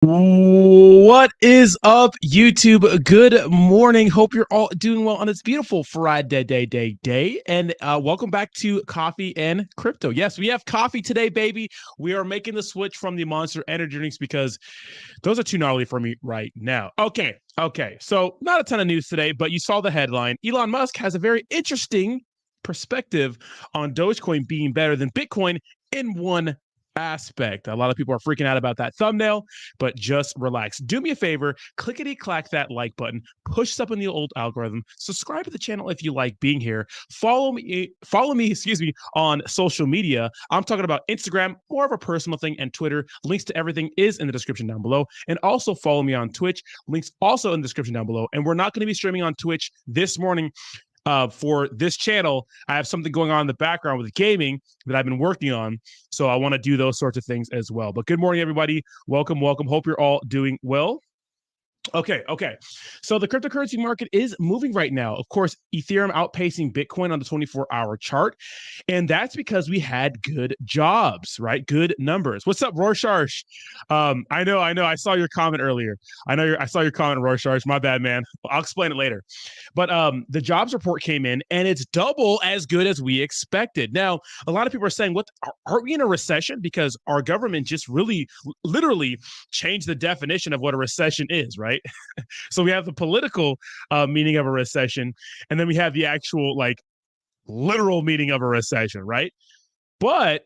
What is up, YouTube? Good morning. Hope you're all doing well on this beautiful Friday day. And welcome back to Coffee and Crypto. Yes, we have coffee today, baby. We are making the switch from the Monster Energy drinks because those are too gnarly for me right now. Okay. So not a ton of news today, but you saw the headline. Elon Musk has a very interesting perspective on Dogecoin being better than Bitcoin in one aspect. A lot of people are freaking out about that thumbnail, but just relax. Do me a favor, clickety clack that like button, push up in the old algorithm, subscribe to the channel if you like being here. Follow me, on social media. I'm talking about Instagram, more of a personal thing, and Twitter. Links to everything is in the description down below. And also follow me on Twitch. Links also in the description down below. And we're not going to be streaming on Twitch this morning. For this channel, I have something going on in the background with gaming that I've been working on. So I want to do those sorts of things as well. But good morning, everybody. Welcome. Hope you're all doing well. Okay. So the cryptocurrency market is moving right now. Of course, Ethereum outpacing Bitcoin on the 24-hour chart. And that's because we had good jobs, right? Good numbers. What's up, Rorschach? I know. I saw your comment earlier. I saw your comment, Rorschach. My bad, man. I'll explain it later. But the jobs report came in and it's double as good as we expected. Now, a lot of people are saying, what, are we in a recession? Because our government just really literally changed the definition of what a recession is, right? So we have the political meaning of a recession, and then we have the actual, like, literal meaning of a recession, right? But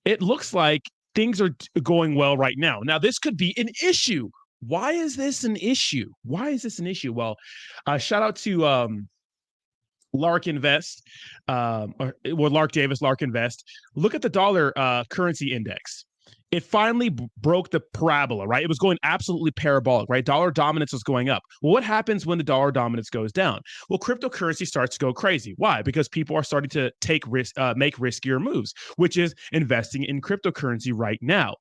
it looks like things are going well right now. Now, this could be an issue. Why is this an issue? Well, shout out to Lark Invest, Lark Davis, Lark Invest. Look at the dollar currency index. It finally broke the parabola, right? It was going absolutely parabolic, right? Dollar dominance was going up. Well, what happens when the dollar dominance goes down? Well, cryptocurrency starts to go crazy. Why? Because people are starting to take risk, make riskier moves, which is investing in cryptocurrency right now.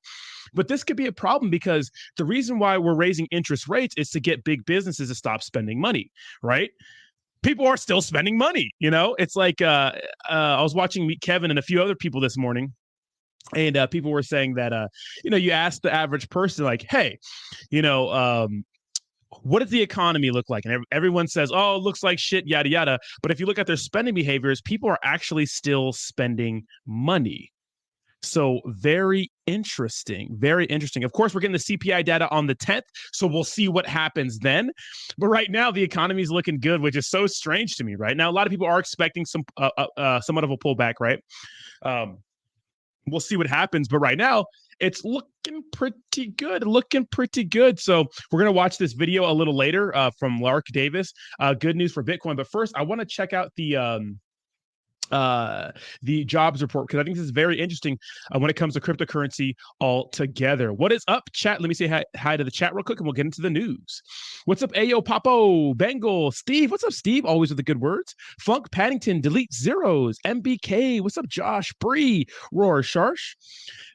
But this could be a problem because the reason why we're raising interest rates is to get big businesses to stop spending money, right? People are still spending money. It's like I was watching Meet Kevin and a few other people this morning, and people were saying that you ask the average person, like, hey, what does the economy look like? And everyone says, oh, it looks like shit, yada yada. But if you look at their spending behaviors, people are actually still spending money. So very interesting. Of course, we're getting the CPI data on the 10th, so we'll see what happens then. But right now, the economy is looking good, which is so strange to me. Right now, a lot of people are expecting somewhat of a pullback, right? We'll see what happens. But right now, it's looking pretty good. So we're going to watch this video a little later from Lark Davis. Good news for Bitcoin. But first, I want to check out the jobs report, because I think this is very interesting when it comes to cryptocurrency altogether. What is up, chat? Let me say hi to the chat real quick and we'll get into the news. What's up, Ayo Papo, Bengal, Steve? What's up, Steve? Always with the good words. Funk Paddington, Delete Zeros, MBK. What's up, Josh? Bree, Roar, Sharsh,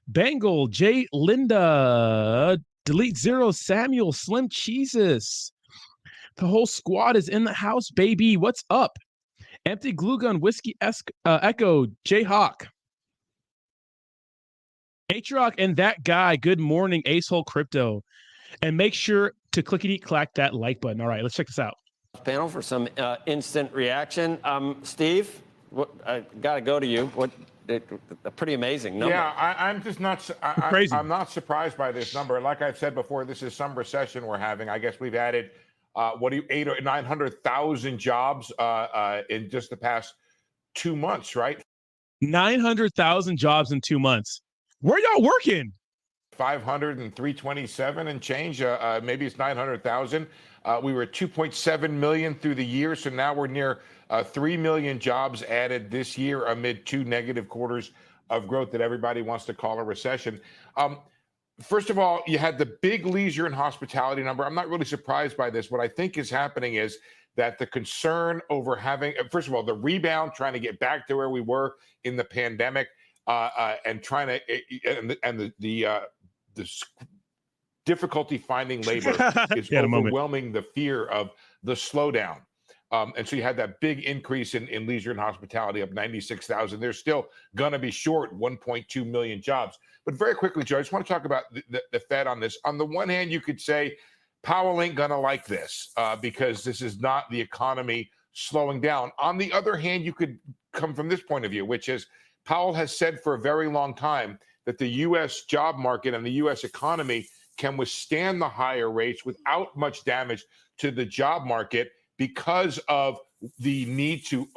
Bengal, J Linda, Delete Zeros, Samuel, Slim Cheeses. The whole squad is in the house, baby. What's up? Empty Glue Gun, Whiskey Echo, Jayhawk, H-Rock, and that guy. Good morning, Acehole Crypto. And make sure to clickety clack that like button. All right, let's check this out. Panel for some instant reaction. Steve, I got to go to you. A pretty amazing number. Yeah, I'm just not. Crazy. I'm not surprised by this number. Like I've said before, this is some recession we're having. I guess we've added 800,000 or 900,000 jobs in just the past 2 months, right? 900,000 jobs in 2 months. Where y'all working? 500 and 327 and change. Maybe it's 900,000. We were at 2.7 million through the year, so now we're near 3 million jobs added this year amid 2 negative quarters of growth that everybody wants to call a recession. First of all, you had the big leisure and hospitality number. I'm not really surprised by this. What I think is happening is that the concern over having, first of all, the rebound, trying to get back to where we were in the pandemic, and trying to, and the difficulty finding labor is overwhelming the fear of the slowdown. And so you had that big increase in leisure and hospitality, up 96,000. They're still going to be short 1.2 million jobs. But very quickly, Joe, I just want to talk about the Fed on this. On the one hand, you could say Powell ain't going to like this because this is not the economy slowing down. On the other hand, you could come from this point of view, which is Powell has said for a very long time that the U.S. job market and the U.S. economy can withstand the higher rates without much damage to the job market because of the need to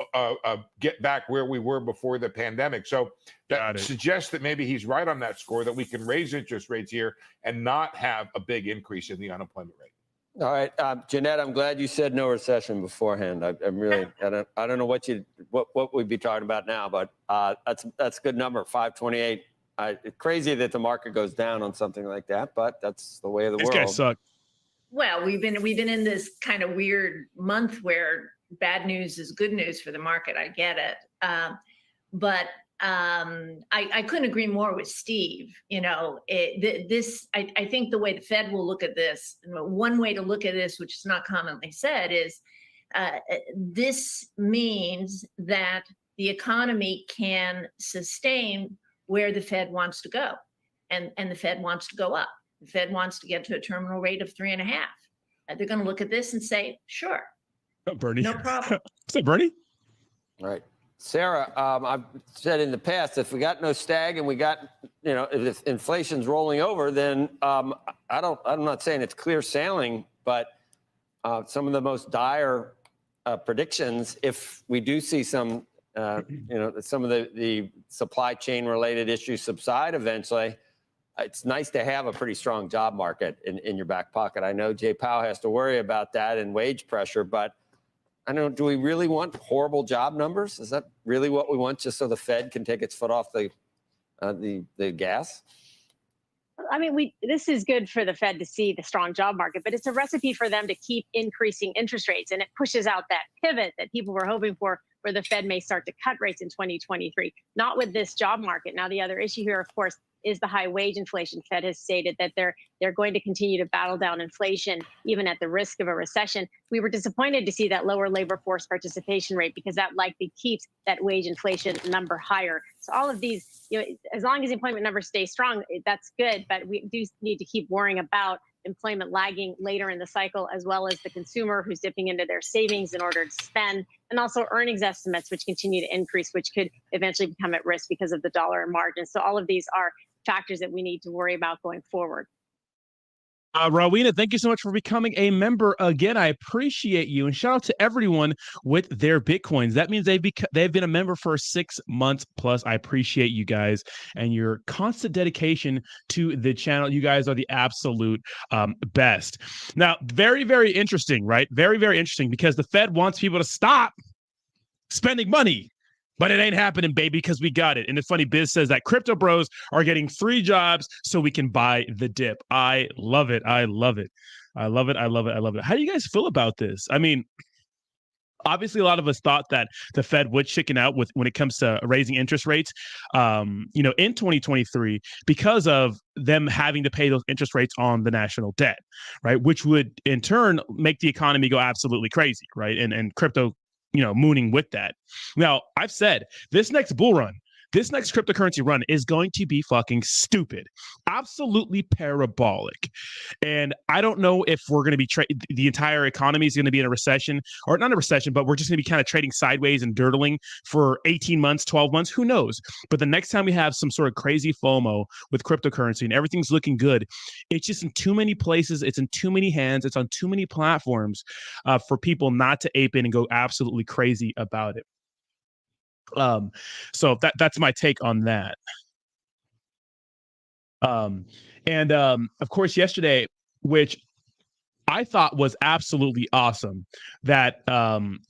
get back where we were before the pandemic. So that suggests that maybe he's right on that score, that we can raise interest rates here and not have a big increase in the unemployment rate. All right, Jeanette, I'm glad you said no recession beforehand. I'm really, I don't know what we'd be talking about now, but that's a good number, 528. It's crazy that the market goes down on something like that, but that's the way of the world. These guys suck. Well, we've been in this kind of weird month where bad news is good news for the market. I get it, but I couldn't agree more with Steve. You know, I think the way the Fed will look at this, one way to look at this, which is not commonly said, is this means that the economy can sustain where the Fed wants to go, and the Fed wants to go up. The Fed wants to get to a terminal rate of 3.5. They're going to look at this and say, sure, Bernie, no problem. Say, Bernie. All right. Sarah, I've said in the past, if we got no stag and we got, if inflation's rolling over, then I'm not saying it's clear sailing, but some of the most dire predictions, if we do see some, some of the supply chain related issues subside eventually, it's nice to have a pretty strong job market in your back pocket. I know Jay Powell has to worry about that and wage pressure, but I don't know, do we really want horrible job numbers? Is that really what we want, just so the Fed can take its foot off the gas? I mean, this is good for the Fed to see the strong job market, but it's a recipe for them to keep increasing interest rates. And it pushes out that pivot that people were hoping for, where the Fed may start to cut rates in 2023, not with this job market. Now, the other issue here, of course, is the high wage inflation. Fed has stated that they're going to continue to battle down inflation, even at the risk of a recession. We were disappointed to see that lower labor force participation rate, because that likely keeps that wage inflation number higher. So all of these, as long as the employment numbers stay strong, that's good. But we do need to keep worrying about employment lagging later in the cycle, as well as the consumer who's dipping into their savings in order to spend, and also earnings estimates, which continue to increase, which could eventually become at risk because of the dollar margin. So all of these are factors that we need to worry about going forward. Rowena, thank you so much for becoming a member again. I appreciate you, and shout out to everyone with their Bitcoins. That means they've been a member for 6 months plus. I appreciate you guys and your constant dedication to the channel. You guys are the absolute best. Now, very, very interesting, right? Very, very interesting, because the Fed wants people to stop spending money. But it ain't happening, baby, because we got it. And the funny biz says that crypto bros are getting 3 jobs so we can buy the dip. I love it. I love it. I love it. I love it. I love it. How do you guys feel about this? I mean, obviously, a lot of us thought that the Fed would chicken out when it comes to raising interest rates, in 2023, because of them having to pay those interest rates on the national debt, right? Which would in turn make the economy go absolutely crazy, right? And crypto, mooning with that. Now, I've said this next bull run, this next cryptocurrency run is going to be fucking stupid, absolutely parabolic. And I don't know if we're going to be the entire economy is going to be in a recession, or not a recession, but we're just going to be kind of trading sideways and dirtling for 18 months, 12 months. Who knows? But the next time we have some sort of crazy FOMO with cryptocurrency and everything's looking good, it's just in too many places. It's in too many hands. It's on too many platforms for people not to ape in and go absolutely crazy about it. So that's my take on that. And of course, yesterday, which I thought was absolutely awesome, that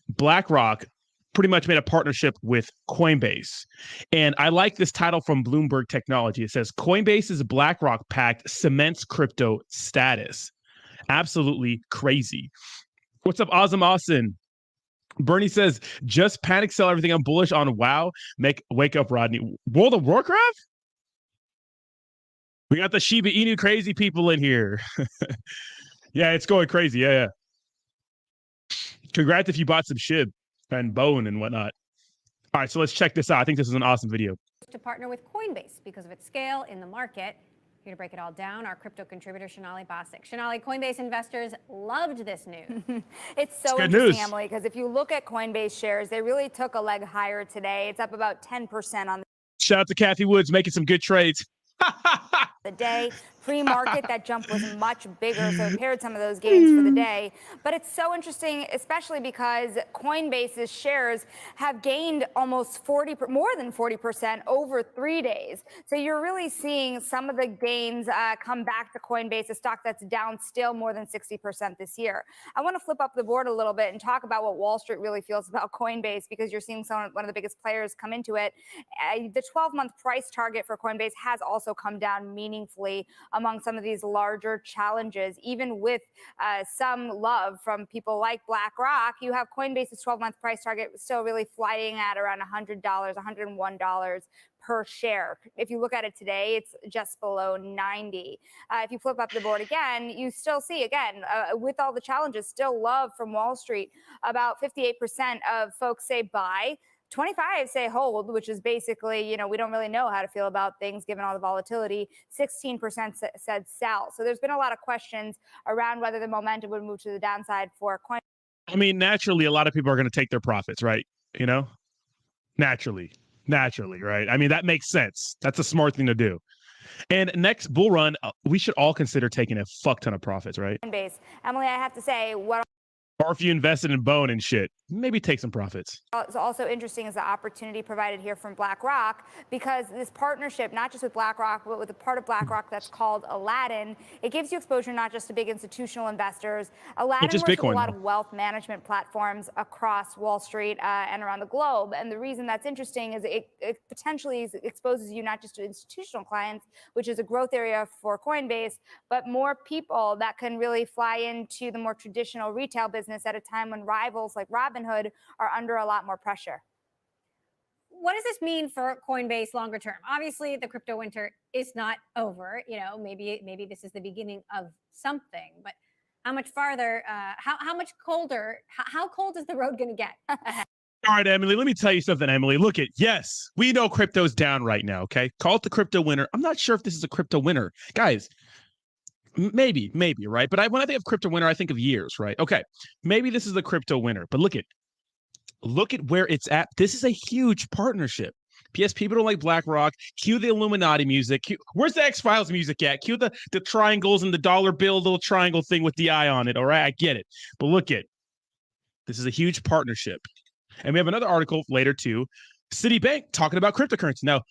BlackRock pretty much made a partnership with Coinbase. And I like this title from Bloomberg Technology. It says, Coinbase's BlackRock pact cements crypto status. Absolutely crazy. What's up, Awesome Austin? Bernie says, just panic sell everything. I'm bullish on WoW. Wake up, Rodney. World of Warcraft? We got the Shiba Inu crazy people in here. Yeah, it's going crazy. Yeah. Congrats if you bought some SHIB and bone and whatnot. All right, so let's check this out. I think this is an awesome video. to partner with Coinbase because of its scale in the market. Here to break it all down, our crypto contributor, Sonali Basak. Sonali, Coinbase investors loved this news. It's so good interesting, news. Emily, because if you look at Coinbase shares, they really took a leg higher today. It's up about 10% on Shout out to Kathy Woods making some good trades. the day. Pre-market, that jump was much bigger, so it paired some of those gains for the day. But it's so interesting, especially because Coinbase's shares have gained almost more than 40% over 3 days. So you're really seeing some of the gains come back to Coinbase, a stock that's down still more than 60% this year. I want to flip up the board a little bit and talk about what Wall Street really feels about Coinbase, because you're seeing one of the biggest players come into it. The 12-month price target for Coinbase has also come down meaningfully among some of these larger challenges. Even with some love from people like BlackRock, you have Coinbase's 12-month price target still really flying at around $100, $101 per share. If you look at it today, it's just below 90. If you flip up the board again, you still see, again, with all the challenges, still love from Wall Street. About 58% of folks say buy. 25 say hold, which is basically, we don't really know how to feel about things given all the volatility. 16% said sell. So there's been a lot of questions around whether the momentum would move to the downside for Coinbase. I mean, naturally, a lot of people are going to take their profits, right? Naturally, right? I mean, that makes sense. That's a smart thing to do. And next bull run, we should all consider taking a fuck ton of profits, right? Coinbase. Emily, I have to say, Or if you invested in Bone and shit, maybe take some profits. What's also interesting is the opportunity provided here from BlackRock, because this partnership, not just with BlackRock, but with a part of BlackRock that's called Aladdin, it gives you exposure not just to big institutional investors. Aladdin works with a lot of wealth management platforms across Wall Street and around the globe. And the reason that's interesting is it potentially exposes you not just to institutional clients, which is a growth area for Coinbase, but more people that can really fly into the more traditional retail business at a time when rivals like Robinhood are under a lot more pressure. What does this mean for Coinbase longer term? Obviously, the crypto winter is not over. Maybe this is the beginning of something, but how much farther, how much colder, how cold is the road going to get ahead? All right, Emily, let me tell you something, Emily. Look yes, we know crypto's down right now, okay? Call it the crypto winter. I'm not sure if this is a crypto winter. Guys, maybe, right? But when I think of crypto winter, I think of years, right? Okay, maybe this is the crypto winter, but look at where it's at. This is a huge partnership. P.S. People don't like BlackRock. Cue the Illuminati music. Where's the X-Files music at? Cue the triangles and the dollar bill, little triangle thing with the eye on it, all right? I get it. But this is a huge partnership. And we have another article later, too. Citibank talking about cryptocurrency. Now,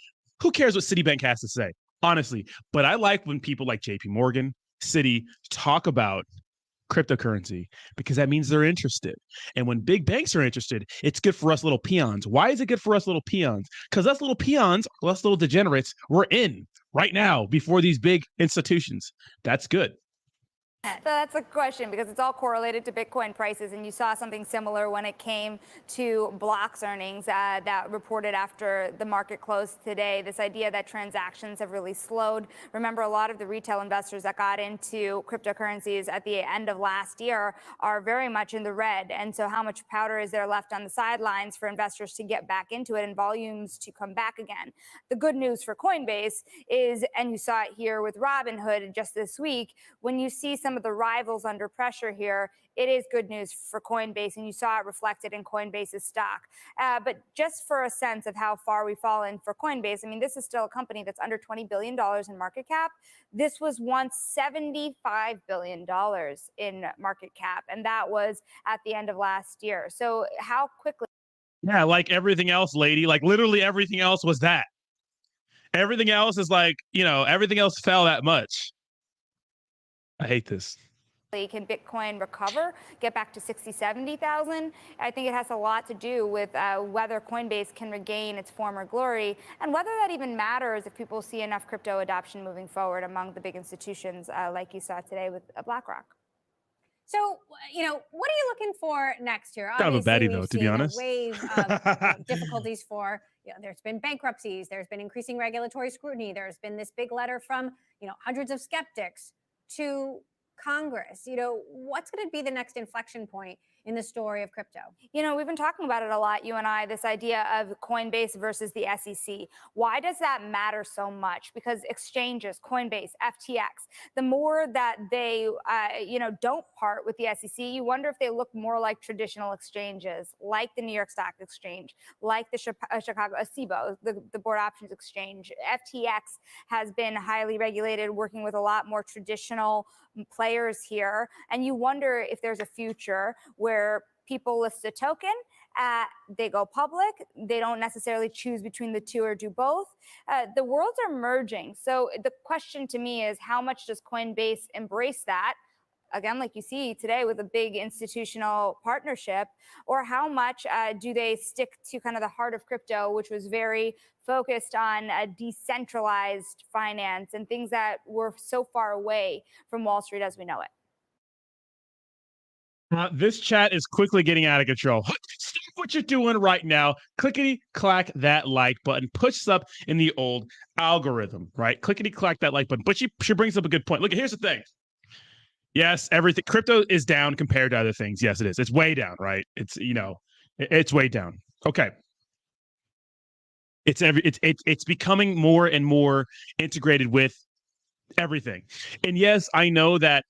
who cares what Citibank has to say? Honestly. But I like when people like JP Morgan, Citi talk about cryptocurrency, because that means they're interested. And when big banks are interested, it's good for us little peons. Why is it good for us little peons? Because us little peons, us little degenerates, we're in right now before these big institutions. That's good. So that's a question, because it's all correlated to Bitcoin prices, and you saw something similar when it came to Block's earnings that reported after the market closed today. This idea that transactions have really slowed. Remember, a lot of the retail investors that got into cryptocurrencies at the end of last year are very much in the red. And so how much powder is there left on the sidelines for investors to get back into it and volumes to come back again? The good news for Coinbase is, and you saw it here with Robinhood just this week, when you see some of the rivals under pressure here, it is good news for Coinbase, and you saw it reflected in Coinbase's stock. But just for a sense of how far we've fallen for Coinbase, I mean, this is still a company that's under $20 billion in market cap. This was once $75 billion in market cap, and that was at the end of last year. So how quickly? Yeah, like everything else, lady, like literally everything else was that. Everything else is like, everything else fell that much. I hate this. Can Bitcoin recover, get back to 60, 70,000? I think it has a lot to do with whether Coinbase can regain its former glory, and whether that even matters if people see enough crypto adoption moving forward among the big institutions like you saw today with BlackRock. So, what are you looking for next year? Kind of a baddie, though, to be honest. A wave of difficulties for, there's been bankruptcies, there's been increasing regulatory scrutiny, there's been this big letter from, hundreds of skeptics to Congress? You know, what's going to be the next inflection point in the story of crypto? You know, we've been talking about it a lot, you and I, this idea of Coinbase versus the SEC. Why does that matter so much? Because exchanges, Coinbase, FTX, the more that they, don't part with the SEC, you wonder if they look more like traditional exchanges, like the New York Stock Exchange, like the Chicago, CBOE, the Board Options Exchange. FTX has been highly regulated, working with a lot more traditional players here. And you wonder if there's a future where people list a token, they go public, they don't necessarily choose between the two or do both. The worlds are merging. So the question to me is, how much does Coinbase embrace that? Again, like you see today with a big institutional partnership, or how much do they stick to kind of the heart of crypto, which was very focused on decentralized finance and things that were so far away from Wall Street as we know it? This chat is quickly getting out of control. Stop what you're doing right now. Clickety clack that like button. Push us up in the old algorithm, right? Clickety clack that like button. But she brings up a good point. Look, here's the thing. Yes, everything crypto is down compared to other things. Yes, it is. It's way down, right? It's it's way down. Okay. It's becoming more and more integrated with everything. And yes, I know that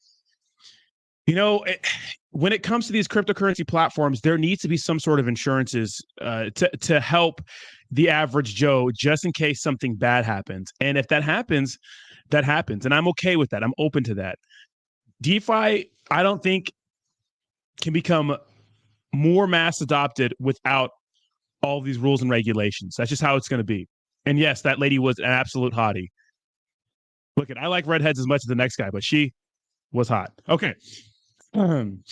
when it comes to these cryptocurrency platforms, there needs to be some sort of insurances to help the average Joe, just in case something bad happens. And if that happens, that happens. And I'm okay with that. I'm open to that. DeFi, I don't think, can become more mass adopted without all these rules and regulations. That's just how it's going to be. And yes, that lady was an absolute hottie. Look, I like redheads as much as the next guy, but she was hot. Okay. $8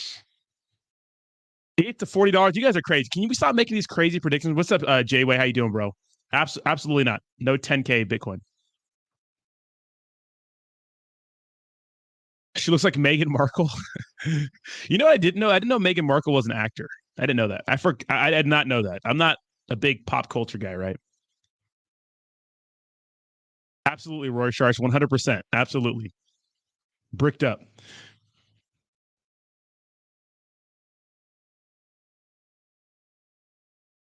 to $40. You guys are crazy. Can you stop making these crazy predictions? What's up, Jay-Way? How you doing, bro? Absolutely not. No 10K Bitcoin. She looks like Meghan Markle. You know what I didn't know? I didn't know Meghan Markle was an actor. I didn't know that. I did not know that. I'm not a big pop culture guy, right? Absolutely, Roy Sharks, 100%. Absolutely. Bricked up.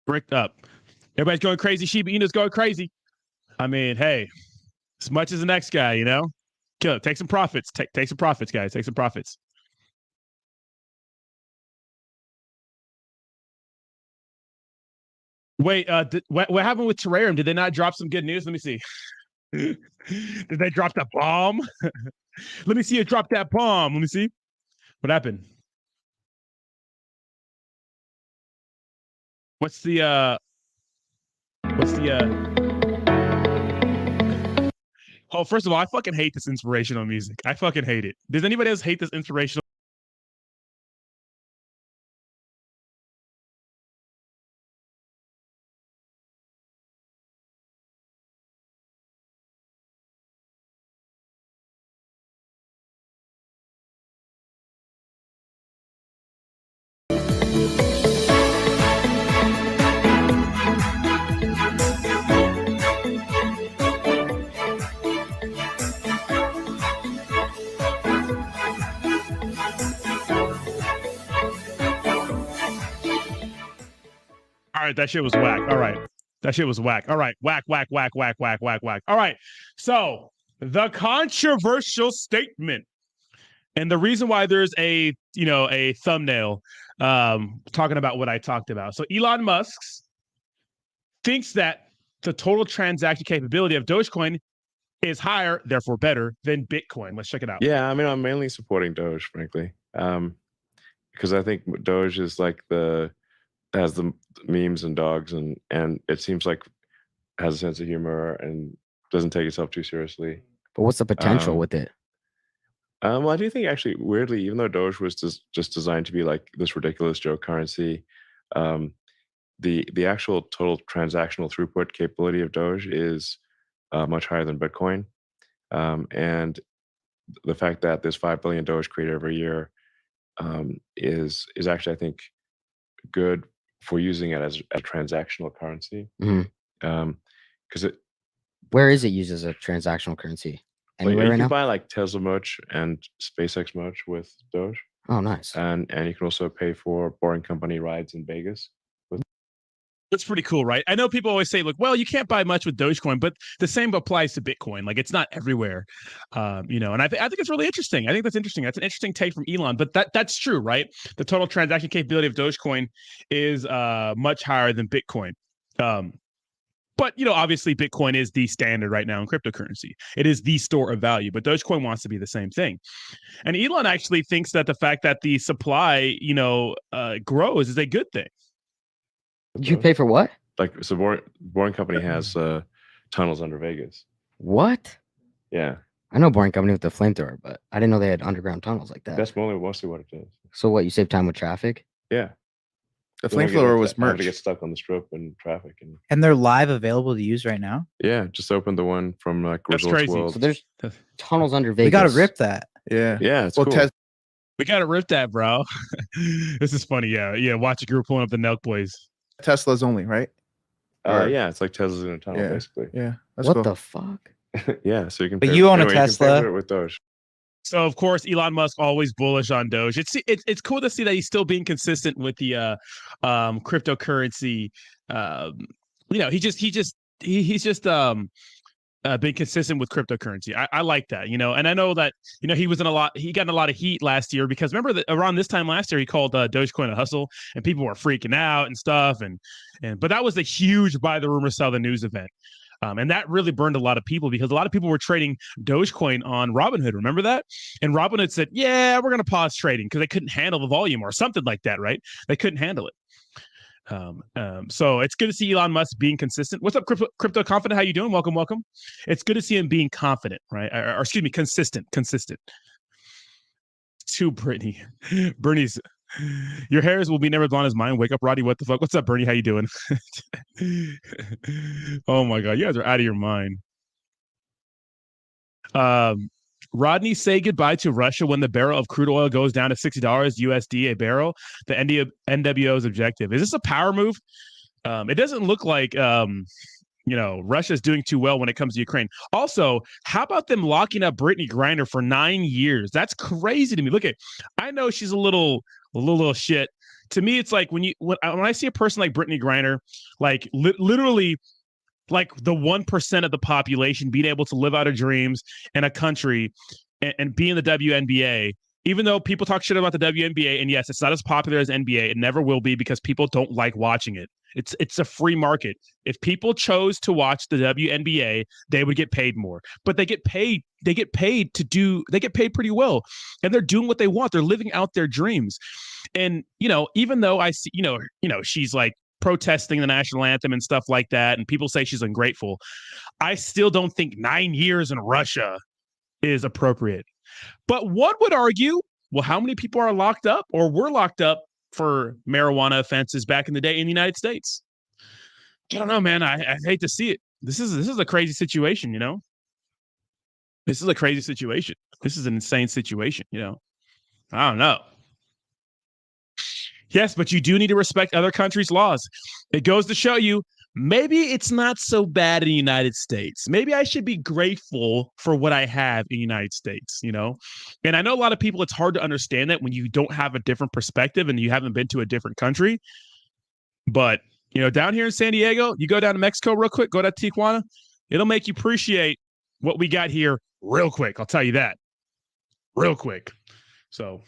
Bricked up. Everybody's going crazy. Shiba Inu's going crazy. I mean, hey, as much as the next guy, Kill it. Take some profits. Take some profits, guys. Take some profits. Wait, what happened with Terrarium? Did they not drop some good news? Let me see. Did they drop the bomb? Let me see it drop that bomb. Let me see. What happened? Oh, first of all, I fucking hate this inspirational music. I fucking hate it. Does anybody else hate this inspirational? All right, that shit was whack. All right. That shit was whack. All right. Whack, whack, whack, whack, whack, whack, whack. All right. So the controversial statement. And the reason why there's a thumbnail talking about what I talked about. So Elon Musk thinks that the total transaction capability of Dogecoin is higher, therefore better than Bitcoin. Let's check it out. Yeah, I mean, I'm mainly supporting Doge, frankly, because I think Doge is like has the memes and dogs, and it seems like has a sense of humor and doesn't take itself too seriously. But what's the potential with it? Well, I do think actually, weirdly, even though Doge was just designed to be like this ridiculous joke currency, the actual total transactional throughput capability of Doge is much higher than Bitcoin, and the fact that there's 5 billion Doge created every year is actually, I think, good for using it as a transactional currency. Mhm. Because Where is it used as a transactional currency? anywhere you right can now? buy like Tesla merch and SpaceX merch with Doge, Oh, nice. and you can also pay for Boring Company rides in Vegas. That's pretty cool, right? I know people always say, like, well, you can't buy much with Dogecoin, but the same applies to Bitcoin. Like, it's not everywhere, And I think it's really interesting. I think that's interesting. That's an interesting take from Elon, but that's true, right? The total transaction capability of Dogecoin is much higher than Bitcoin. But obviously, Bitcoin is the standard right now in cryptocurrency. It is the store of value, but Dogecoin wants to be the same thing. And Elon actually thinks that the fact that the supply, grows is a good thing. You pay for what? Like, so Boring Company has tunnels under Vegas. What? Yeah, I know Boring Company with the flamethrower, but I didn't know they had underground tunnels like that. that's mostly what it does. So what? You save time with traffic? Yeah, The You don't flamethrower was having to merch. get stuck on the strip and traffic, And they're live available to use right now. yeah, just open the one from like That's Resorts crazy. World. So there's tunnels under Vegas. We got to rip that. Yeah. Yeah, it's Well, cool. We gotta rip that, bro. This is funny. Yeah. Watch a group pulling up the Nelk boys. Tesla's only, right? Or- Yeah, it's like Tesla's in a tunnel, Yeah. basically. Yeah. That's What cool. the fuck? Yeah, so you can. But pay- you own a anyway, you can pay Tesla. for it with Doge. So of course, Elon Musk always bullish on Doge. It's cool to see that he's still being consistent with the cryptocurrency. He's just been consistent with cryptocurrency. I like that, and I know that he got in a lot of heat last year because remember that around this time last year he called Dogecoin a hustle and people were freaking out and stuff but that was a huge buy the rumor sell the news event. And that really burned a lot of people because a lot of people were trading Dogecoin on Robinhood. Remember that? And Robinhood said, yeah, we're going to pause trading because they couldn't handle the volume or something like that, right? They couldn't handle it. So it's good to see Elon Musk being consistent. What's up, Crypto Confident? How you doing? Welcome. It's good to see him being confident, right? Or excuse me, consistent. To Brittney. Bernie's, your hairs will be never blonde as mine. Wake up, Roddy. What the fuck? What's up, Bernie? How you doing? Oh my God, you guys are out of your mind. Rodney, say goodbye to Russia when the barrel of crude oil goes down to $60 USD a barrel. The NWO's objective. Is this a power move? It doesn't look like Russia's doing too well when it comes to Ukraine. Also, how about them locking up Brittney Griner for 9 years? That's crazy to me. Look I know she's a little shit. To me, it's like when I see a person like Brittney Griner, like literally like the 1% of the population being able to live out her dreams in a country and be in the WNBA, even though people talk shit about the WNBA, and yes, it's not as popular as NBA, it never will be because people don't like watching it. It's a free market. If people chose to watch the WNBA, they would get paid more. But they get paid pretty well. And they're doing what they want. They're living out their dreams. And, even though I see, she's like protesting the national anthem and stuff like that, and people say she's ungrateful, I still don't think 9 years in Russia is appropriate. But one would argue, well, how many people are locked up or were locked up for marijuana offenses back in the day in the United States? I don't know, man. I hate to see it. This is a crazy situation, This is a crazy situation. This is an insane situation, I don't know. Yes, but you do need to respect other countries' laws. It goes to show you, maybe it's not so bad in the United States. Maybe I should be grateful for what I have in the United States, And I know a lot of people, it's hard to understand that when you don't have a different perspective and you haven't been to a different country. But, down here in San Diego, you go down to Mexico real quick, go to Tijuana, it'll make you appreciate what we got here real quick. I'll tell you that. Real quick. So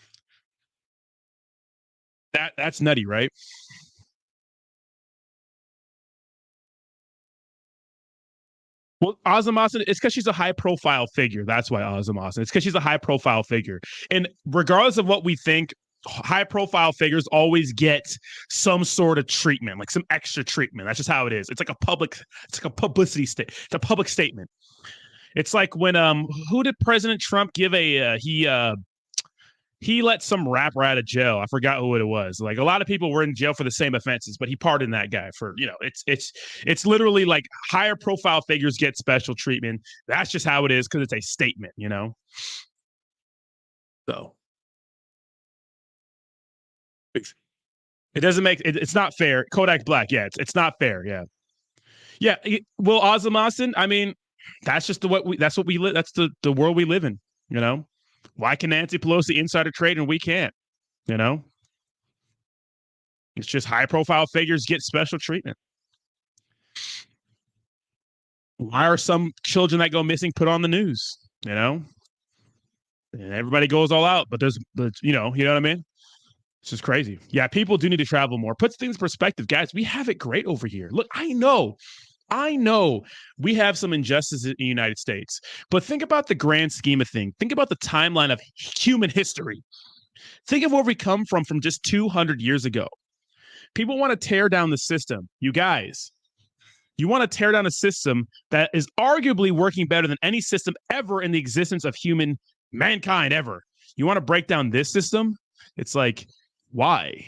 that's nutty, right? Well, Ozzy Austin, it's because she's a high-profile figure. That's why Ozzy Austin. It's because she's a high-profile figure. And regardless of what we think, high-profile figures always get some sort of treatment, like some extra treatment. That's just how it is. It's like a publicity statement. It's a public statement. It's like when who did President Trump give he let some rapper out of jail. I forgot who it was. Like a lot of people were in jail for the same offenses, but he pardoned that guy for, it's literally like higher profile figures get special treatment. That's just how it is because it's a statement, So it doesn't make it's not fair. Kodak Black, yeah, it's not fair, yeah. Yeah, well, Ozzy Austin, I mean, That's just that's what we live. That's the world we live in. You know, why can Nancy Pelosi insider trade and we can't? You know, it's just high profile figures get special treatment. Why are some children that go missing put on the news? You know, and everybody goes all out, but you know what I mean? It's just crazy. Yeah, people do need to travel more. Puts things in perspective, guys. We have it great over here. Look, I know we have some injustices in the United States, but think about the grand scheme of things. Think about the timeline of human history. Think of where we come from just 200 years ago. People want to tear down the system. You guys, you want to tear down a system that is arguably working better than any system ever in the existence of mankind ever. You want to break down this system? It's like, why?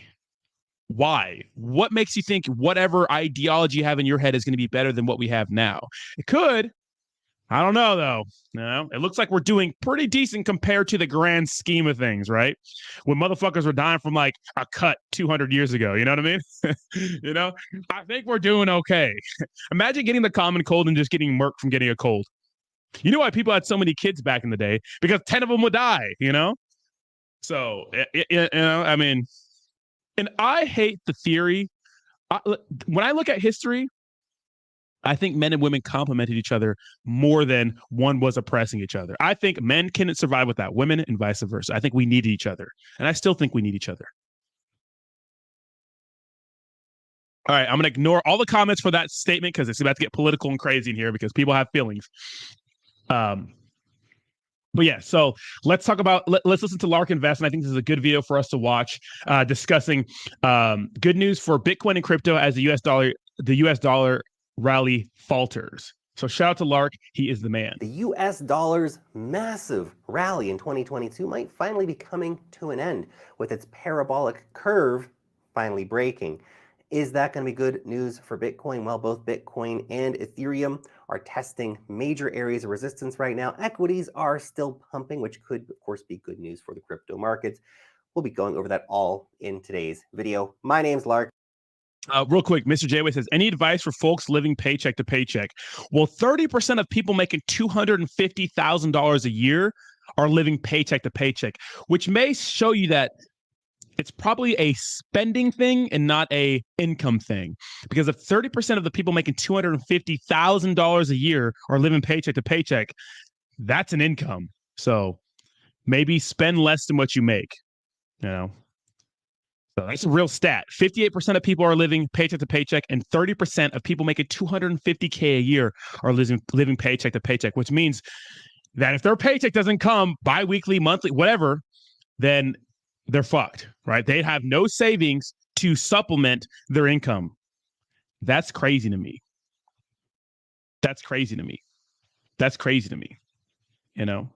Why? What makes you think whatever ideology you have in your head is going to be better than what we have now? It could. I don't know, though. No, it looks like we're doing pretty decent compared to the grand scheme of things, right? When motherfuckers were dying from like a cut 200 years ago, you know what I mean? You know, I think we're doing okay. Imagine getting the common cold and just getting murked from getting a cold. You know why people had so many kids back in the day? Because 10 of them would die, you know? So, you know, I mean, and I hate the theory. When I look at history, I think men and women complemented each other more than one was oppressing each other. I think men couldn't survive without women and vice versa. I think we needed each other. And I still think we need each other. All right, I'm going to ignore all the comments for that statement because it's about to get political and crazy in here because people have feelings. But yeah, so let's talk about, let's listen to Lark Invest. And I think this is a good video for us to watch discussing good news for Bitcoin and crypto as the US dollar rally falters. So shout out to Lark. He is the man. The US dollar's massive rally in 2022 might finally be coming to an end with its parabolic curve finally breaking. Is that going to be good news for Bitcoin? Well, both Bitcoin and Ethereum are testing major areas of resistance right now. Equities are still pumping, which could, of course, be good news for the crypto markets. We'll be going over that all in today's video. My name's Lark. Real quick, Mr. Jayway says, any advice for folks living paycheck to paycheck? Well, 30% of people making $250,000 a year are living paycheck to paycheck, which may show you that it's probably a spending thing and not a income thing. Because if 30% of the people making $250,000 a year are living paycheck to paycheck, that's an income. So maybe spend less than what you make, you know? So that's a real stat. 58% of people are living paycheck to paycheck, and 30% of people making $250K a year are living paycheck to paycheck, which means that if their paycheck doesn't come bi-weekly, monthly, whatever, then they're fucked, right? They have no savings to supplement their income. That's crazy to me. That's crazy to me. That's crazy to me, you know?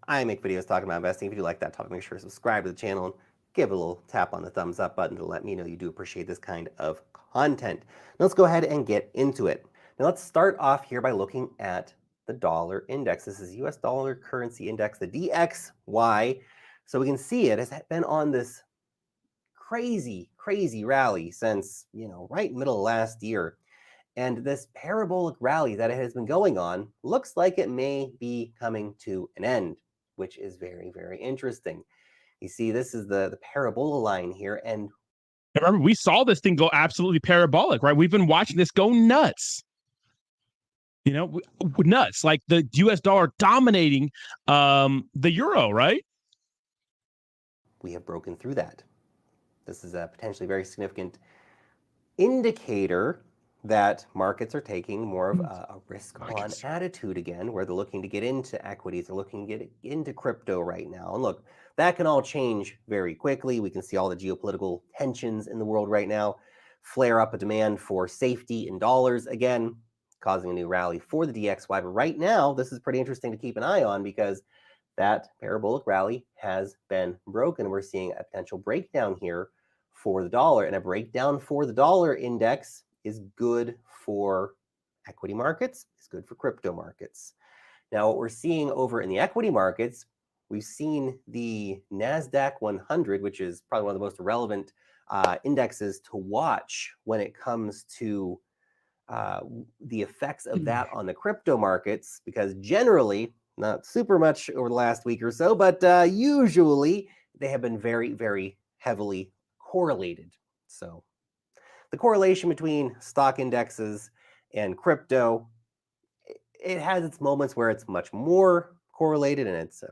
I make videos talking about investing. If you like that topic, make sure to subscribe to the channel and give a little tap on the thumbs up button to let me know you do appreciate this kind of content. Now let's go ahead and get into it. Now let's start off here by looking at the dollar index. This is US dollar currency index, the DXY. So we can see it has been on this crazy rally since, you know, right middle of last year. And this parabolic rally that it has been going on looks like it may be coming to an end, which is very, very interesting. You see, this is the parabola line here. And remember, we saw this thing go absolutely parabolic, right? We've been watching this go nuts. You know, nuts, like the US dollar dominating the euro, right? We have broken through that. This is a potentially very significant indicator that markets are taking more of a risk-on attitude again, where they're looking to get into equities, they're looking to get into crypto right now. And look, that can all change very quickly. We can see all the geopolitical tensions in the world right now flare up a demand for safety in dollars again, causing a new rally for the DXY. But right now, this is pretty interesting to keep an eye on because that parabolic rally has been broken. We're seeing a potential breakdown here for the dollar, and a breakdown for the dollar index is good for equity markets, is good for crypto markets. Now, what we're seeing over in the equity markets, we've seen the NASDAQ 100, which is probably one of the most relevant indexes to watch when it comes to the effects of that on the crypto markets, because generally, not super much over the last week or so, but usually they have been very, very heavily correlated. So the correlation between stock indexes and crypto, it has its moments where it's much more correlated, and it's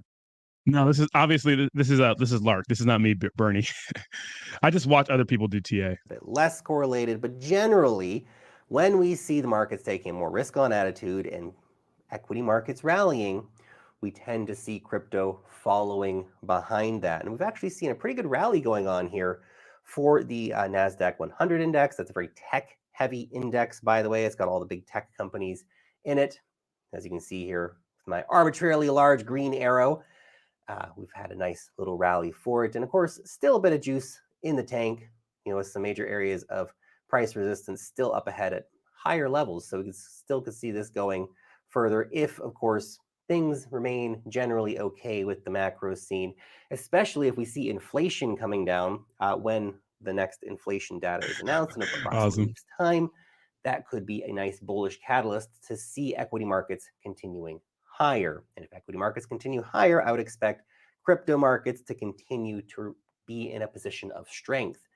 No, this is obviously this is Lark. This is not me, Bernie. I just watch other people do TA. a bit less correlated. But generally, when we see the markets taking a more risk-on attitude and equity markets rallying, we tend to see crypto following behind that. And we've actually seen a pretty good rally going on here for the NASDAQ 100 index. That's a very tech-heavy index, by the way. It's got all the big tech companies in it. As you can see here, with my arbitrarily large green arrow, we've had a nice little rally for it. And of course, still a bit of juice in the tank, with some major areas of price resistance still up ahead at higher levels. So we still could see this going further if, of course, things remain generally okay with the macro scene, especially if we see inflation coming down when the next inflation data is announced in approximately a week's time. That could be a nice bullish catalyst to see equity markets continuing higher. And if equity markets continue higher, I would expect crypto markets to continue to be in a position of strength.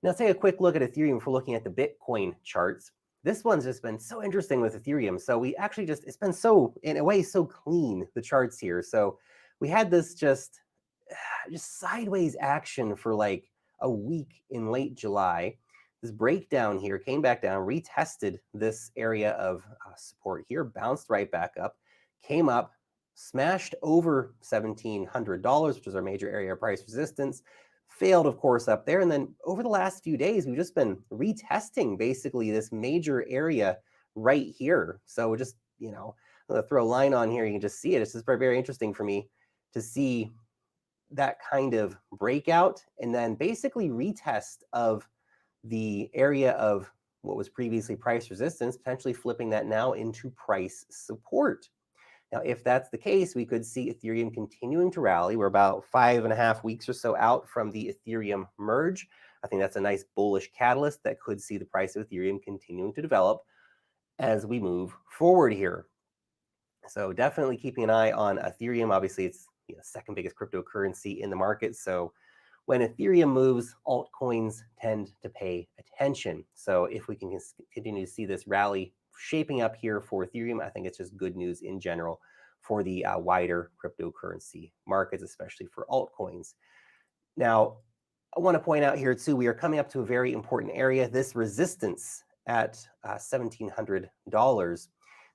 Now, let's take a quick look at Ethereum before looking at the Bitcoin charts. This one's just been so interesting with Ethereum. So we actually it's been so, in a way, so clean, the charts here. So we had this just sideways action for like a week in late July. This breakdown here came back down, retested this area of support here, bounced right back up, came up, smashed over $1,700, which is our major area of price resistance, failed, of course, up there. And then over the last few days, we've just been retesting basically this major area right here. So just, I'm going to throw a line on here. You can just see it. It's just very, very interesting for me to see that kind of breakout and then basically retest of the area of what was previously price resistance, potentially flipping that now into price support. Now, if that's the case, we could see Ethereum continuing to rally. We're about 5.5 weeks or so out from the Ethereum merge. I think that's a nice bullish catalyst that could see the price of Ethereum continuing to develop as we move forward here. So definitely keeping an eye on Ethereum. Obviously, it's the second biggest cryptocurrency in the market. So when Ethereum moves, altcoins tend to pay attention. So if we can continue to see this rally shaping up here for Ethereum, I think it's just good news in general for the wider cryptocurrency markets, especially for altcoins. Now, I want to point out here too, we are coming up to a very important area. This resistance at $1,700.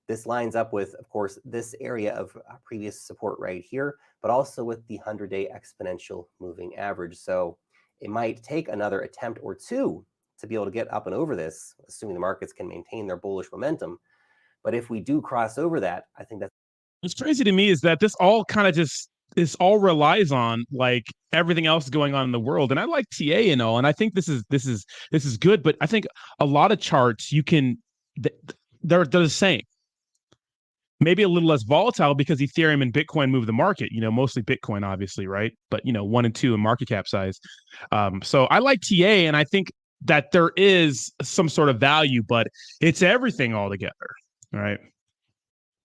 This lines up with, of course, this area of previous support right here, but also with the 100-day exponential moving average. So it might take another attempt or two to be able to get up and over this, assuming the markets can maintain their bullish momentum. But if we do cross over that, I think that's what's crazy to me is that this all kind of this all relies on like everything else going on in the world. And I like TA and all, and I think this is good. But I think a lot of charts they're the same. Maybe a little less volatile because Ethereum and Bitcoin move the market, mostly Bitcoin, obviously, right? But, 1 and 2 in market cap size. So I like TA, and I think that there is some sort of value, but it's everything all together, right?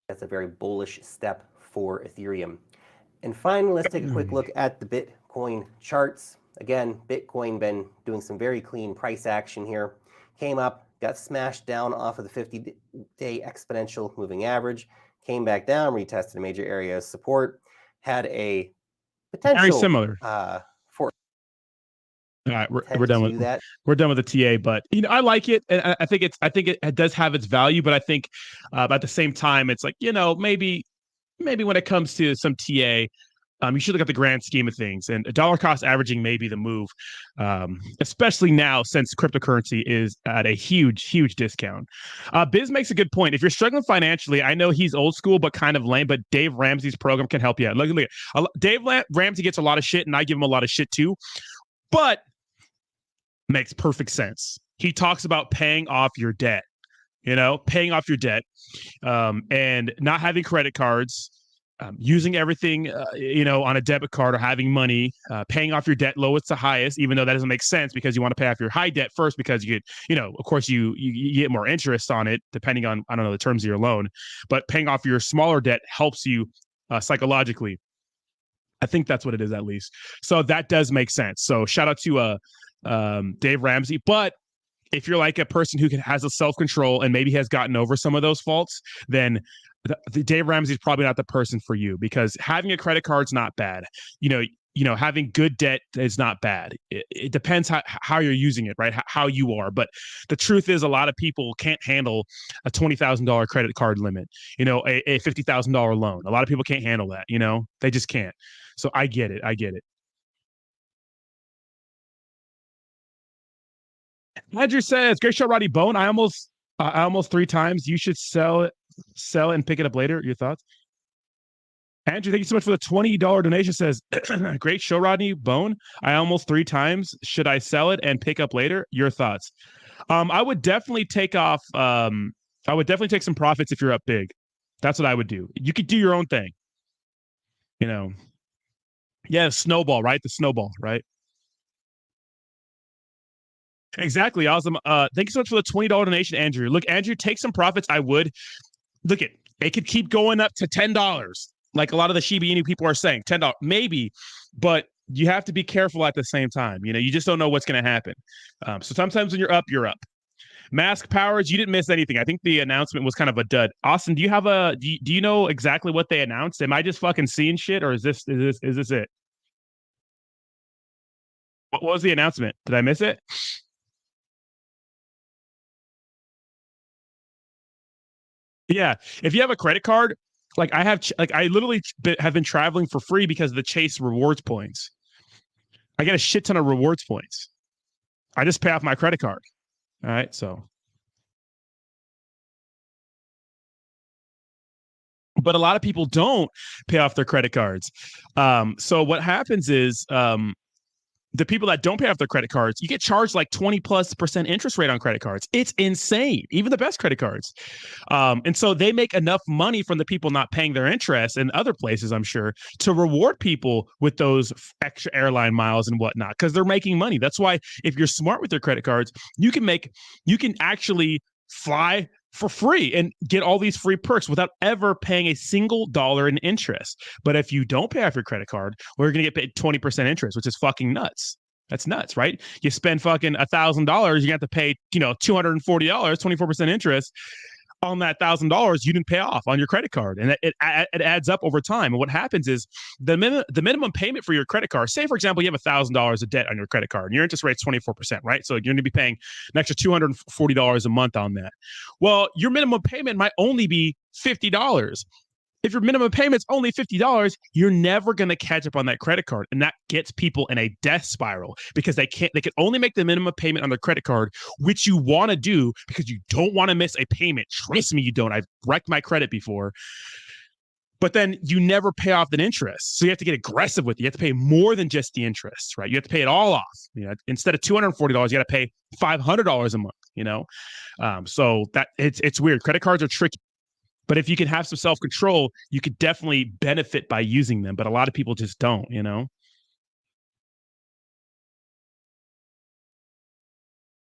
That's a very bullish step for Ethereum. And finally, let's take a quick look at the Bitcoin charts. Again, Bitcoin been doing some very clean price action here. Came up, got smashed down off of the 50-day exponential moving average, came back down, retested a major area of support, had a potential very similar for. All right, we're done with that. We're done with the TA, but I like it, and I think it does have its value, but I think at the same time, it's like maybe when it comes to some TA, you should look at the grand scheme of things, and dollar cost averaging may be the move, especially now since cryptocurrency is at a huge discount. Biz makes a good point. If you're struggling financially, I know he's old school but kind of lame, but Dave Ramsey's program can help you out. Look, Dave Ramsey gets a lot of shit, and I give him a lot of shit too, but makes perfect sense. He talks about paying off your debt, and not having credit cards. using everything, on a debit card or having money, paying off your debt lowest to highest, even though that doesn't make sense because you want to pay off your high debt first because you get, of course, you get more interest on it depending on, I don't know, the terms of your loan. But paying off your smaller debt helps you psychologically. I think that's what it is, at least. So that does make sense. So shout out to Dave Ramsey. But if you're like a person who has a self-control and maybe has gotten over some of those faults, then the Dave Ramsey is probably not the person for you, because having a credit card's not bad. Having good debt is not bad. It depends how you're using it, right? How you are. But the truth is, a lot of people can't handle a $20,000 credit card limit, a $50,000 loan. A lot of people can't handle that, they just can't. So I get it. Andrew says, great show, Roddy Bone. I almost 3 times. You should sell and pick it up later. Your thoughts? Andrew, thank you so much for the $20 donation. Says, great show, Rodney Bone. I almost 3 times. Should I sell it and pick up later? Your thoughts? I would definitely take off. I would definitely take some profits if you're up big. That's what I would do. You could do your own thing. Yeah, snowball, right? The snowball, right? Exactly. Awesome. Thank you so much for the $20 donation, Andrew. Look, Andrew, take some profits. I would. Look, it could keep going up to $10. Like a lot of the Shiba Inu people are saying, $10, maybe, but you have to be careful at the same time. You just don't know what's going to happen. So sometimes when you're up, you're up. Mask Powers, you didn't miss anything. I think the announcement was kind of a dud. Austin, do you know exactly what they announced? Am I just fucking seeing shit, or is this it? What was the announcement? Did I miss it? Yeah, if you have a credit card, like I literally have been traveling for free because of the Chase rewards points. I get a shit ton of rewards points. I just pay off my credit card. All right, so. But a lot of people don't pay off their credit cards. So what happens is, the people that don't pay off their credit cards, you get charged like 20+% interest rate on credit cards. It's insane, even the best credit cards. And so they make enough money from the people not paying their interest and other places, I'm sure, to reward people with those extra airline miles and whatnot, because they're making money. That's why if you're smart with your credit cards, you can actually fly for free and get all these free perks without ever paying a single dollar in interest. But if you don't pay off your credit card, we're going to get paid 20% interest, which is fucking nuts. That's nuts, right? You spend fucking $1,000, you have to pay, $240, 24% interest on that $1,000 you didn't pay off on your credit card, and it adds up over time. And what happens is the minimum payment for your credit card. Say, for example, you have $1,000 of debt on your credit card, and your interest rate's 24%, right? So you're going to be paying an extra $240 a month on that. Well, your minimum payment might only be $50. If your minimum payment's only $50, you're never going to catch up on that credit card. And that gets people in a death spiral because they can only make the minimum payment on their credit card, which you want to do because you don't want to miss a payment. Trust me, you don't. I've wrecked my credit before. But then you never pay off the interest. So you have to get aggressive with it. You have to pay more than just the interest, right? You have to pay it all off. Instead of $240, you got to pay $500 a month, so that it's weird. Credit cards are tricky. But if you can have some self-control, you could definitely benefit by using them. But a lot of people just don't,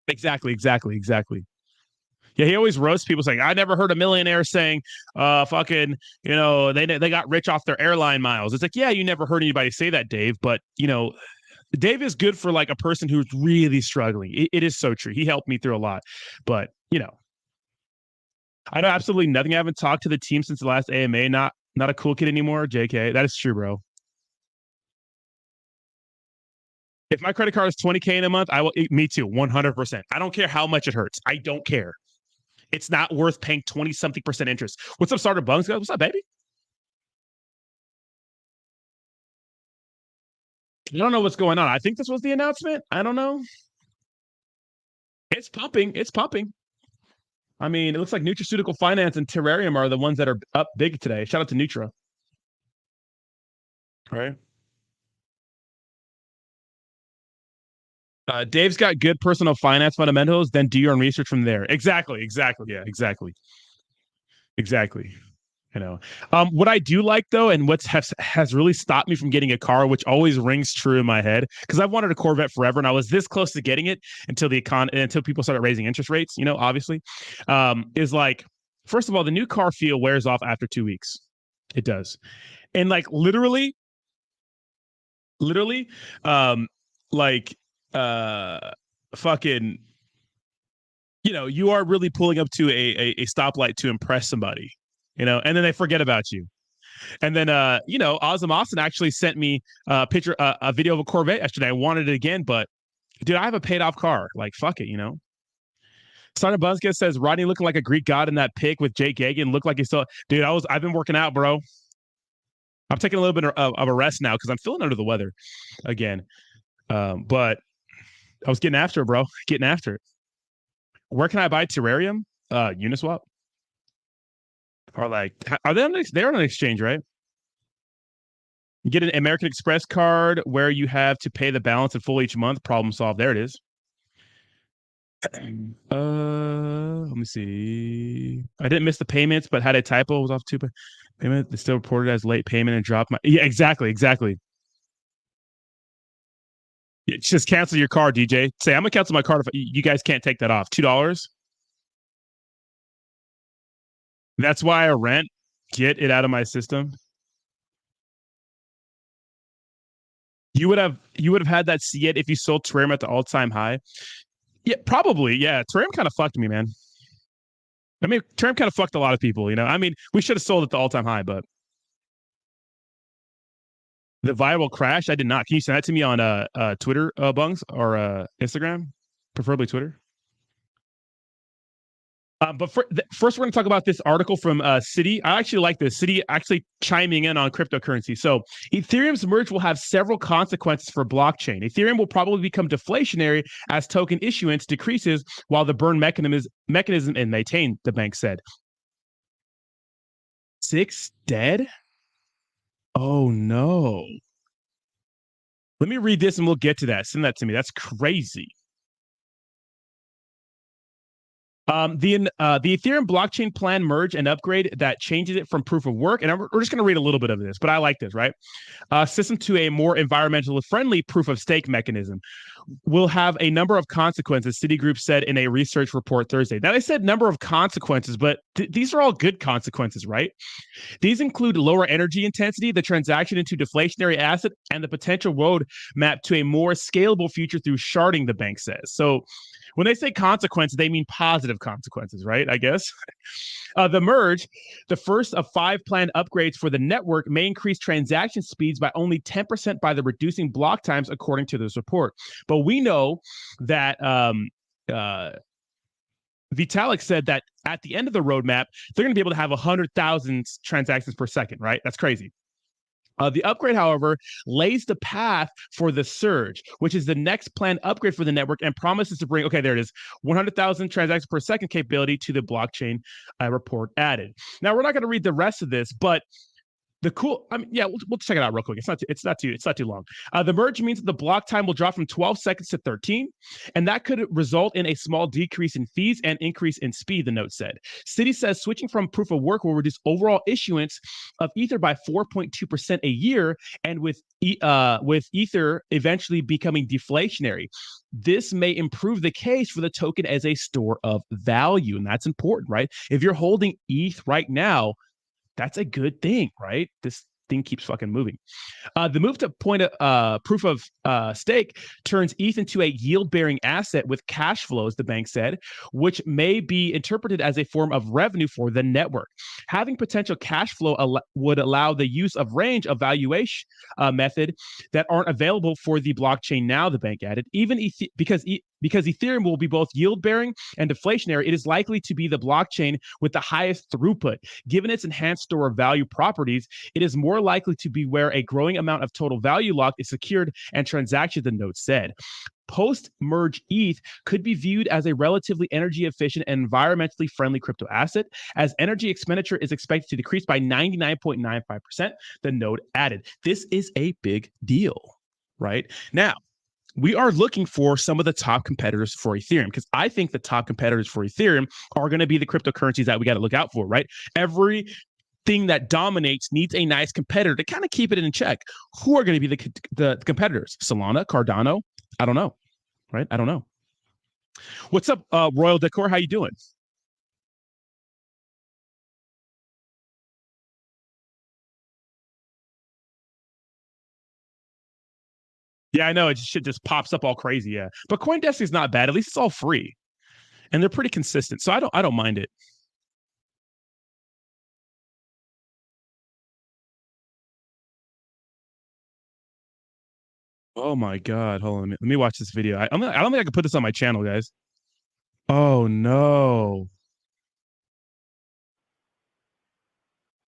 Exactly. Yeah, he always roasts people saying, I never heard a millionaire saying, fucking, they got rich off their airline miles. It's like, yeah, you never heard anybody say that, Dave. But, Dave is good for like a person who's really struggling. It is so true. He helped me through a lot. But, I know absolutely nothing. I haven't talked to the team since the last AMA. Not a cool kid anymore. JK. That is true, bro. If my credit card is $20K in a month, I will. Me too. 100%. I don't care how much it hurts. I don't care. It's not worth paying 20-something% interest. What's up, Starter Bugs? What's up, baby? I don't know what's going on. I think this was the announcement. I don't know. It's pumping. I mean, it looks like Nutraceutical Finance and Terrarium are the ones that are up big today. Shout out to Nutra. Right. Dave's got good personal finance fundamentals. Then do your own research from there. Exactly. Yeah, exactly. What I do like though, and what has really stopped me from getting a car, which always rings true in my head, because I've wanted a Corvette forever, and I was this close to getting it until until people started raising interest rates. Obviously, is like, first of all, the new car feel wears off after 2 weeks. It does, and like literally, fucking. You are really pulling up to a stoplight to impress somebody. And then they forget about you. And then, Ozzy Austin actually sent me a picture, a video of a Corvette yesterday. I wanted it again, but dude, I have a paid off car. Like, fuck it, Sergeant Buzzkiss says, Rodney looking like a Greek god in that pic with Jake Gagan. Looked like he's still, dude, I've been working out, bro. I'm taking a little bit of a rest now because I'm feeling under the weather again. But I was getting after it, bro. Getting after it. Where can I buy Terrarium? Uniswap. Or like, are they they're on an exchange, right? You get an American Express card where you have to pay the balance in full each month. Problem solved. There it is. Let me see. I didn't miss the payments, but had a typo. Was off 2 payment. They still reported as late payment and dropped my. Yeah, exactly. Just cancel your card, DJ. Say, I'm gonna cancel my card if you guys can't take that off. $2. That's why I rent. Get it out of my system. You would have had that see it if you sold Terrarium at the all-time high. Yeah, probably. Yeah, Terrarium kind of fucked me, man. I mean, Terrarium kind of fucked a lot of people. I mean, we should have sold at the all-time high, but the viral crash, I did not. Can you send that to me on Twitter, Bungs, or Instagram? Preferably Twitter. But first, we're going to talk about this article from Citi. I actually like this. Citi actually chiming in on cryptocurrency. So Ethereum's merge will have several consequences for blockchain. Ethereum will probably become deflationary as token issuance decreases while the burn mechanism is maintained, the bank said. 6 dead? Oh, no. Let me read this and we'll get to that. Send that to me. That's crazy. The Ethereum blockchain plan merge and upgrade that changes it from proof of work. And we're just going to read a little bit of this, but I like this, right? System to a more environmentally friendly proof of stake mechanism will have a number of consequences, Citigroup said in a research report Thursday. Now, they said number of consequences, but these are all good consequences, right? These include lower energy intensity, the transaction into deflationary asset, and the potential roadmap to a more scalable future through sharding, the bank says. So when they say consequences, they mean positive consequences, right? I guess. The merge, the first of 5 planned upgrades for the network, may increase transaction speeds by only 10% by the reducing block times, according to this report. But we know that Vitalik said that at the end of the roadmap, they're going to be able to have 100,000 transactions per second, right? That's crazy. The upgrade, however, lays the path for the surge, which is the next planned upgrade for the network and promises to bring, okay, there it is, 100,000 transactions per second capability to the blockchain, report added. Now, we're not going to read the rest of this, but we'll check it out real quick. It's not too long. The merge means that the block time will drop from 12 seconds to 13, and that could result in a small decrease in fees and increase in speed, the note said. Citi says switching from proof of work will reduce overall issuance of Ether by 4.2% a year, and with Ether eventually becoming deflationary. This may improve the case for the token as a store of value, and that's important, right? If you're holding ETH right now, that's a good thing, right? This thing keeps fucking moving. The move to proof of stake turns ETH into a yield-bearing asset with cash flows, the bank said, which may be interpreted as a form of revenue for the network. Having potential cash flow would allow the use of range of valuation method that aren't available for the blockchain now, the bank added. Even because Ethereum will be both yield-bearing and deflationary, it is likely to be the blockchain with the highest throughput. Given its enhanced store of value properties, it is more likely to be where a growing amount of total value locked is secured and transacted, the note said. Post-merge ETH could be viewed as a relatively energy-efficient and environmentally friendly crypto asset, as energy expenditure is expected to decrease by 99.95%, the note added. This is a big deal, right? Now, we are looking for some of the top competitors for Ethereum, because I think the top competitors for Ethereum are going to be the cryptocurrencies that we got to look out for, right? Every thing that dominates needs a nice competitor to kind of keep it in check. Who are going to be the competitors? Solana, Cardano? I don't know, right? I don't know. What's up, Royal Decor? How you doing? Yeah, I know. It shit just pops up all crazy. Yeah, but CoinDesk is not bad. At least it's all free, and they're pretty consistent. So I don't mind it. Oh my god! Hold on, let me watch this video. I don't think I can put this on my channel, guys. Oh no!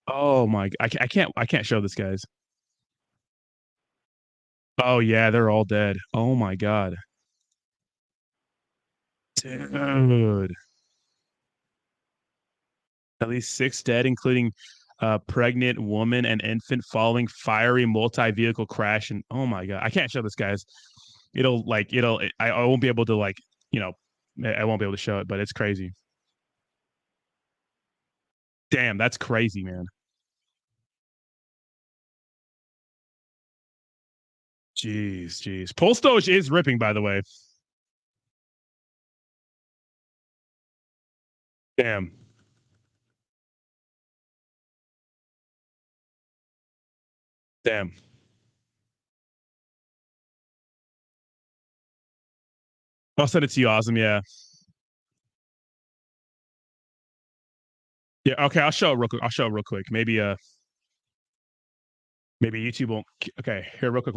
Oh my! I can't show this, guys. Oh yeah, they're all dead. Oh my god, dude! At least 6 dead, including a pregnant woman and infant, following fiery multi-vehicle crash. And oh my god, I can't show this, guys. I won't be able to I won't be able to show it, but it's crazy. Damn, that's crazy, man. Jeez. Pulse Doge is ripping, by the way. Damn. Damn. I'll send it to you, Awesome. Yeah. Yeah. Okay. I'll show it real quick. Maybe YouTube won't. Okay. Here, real quick.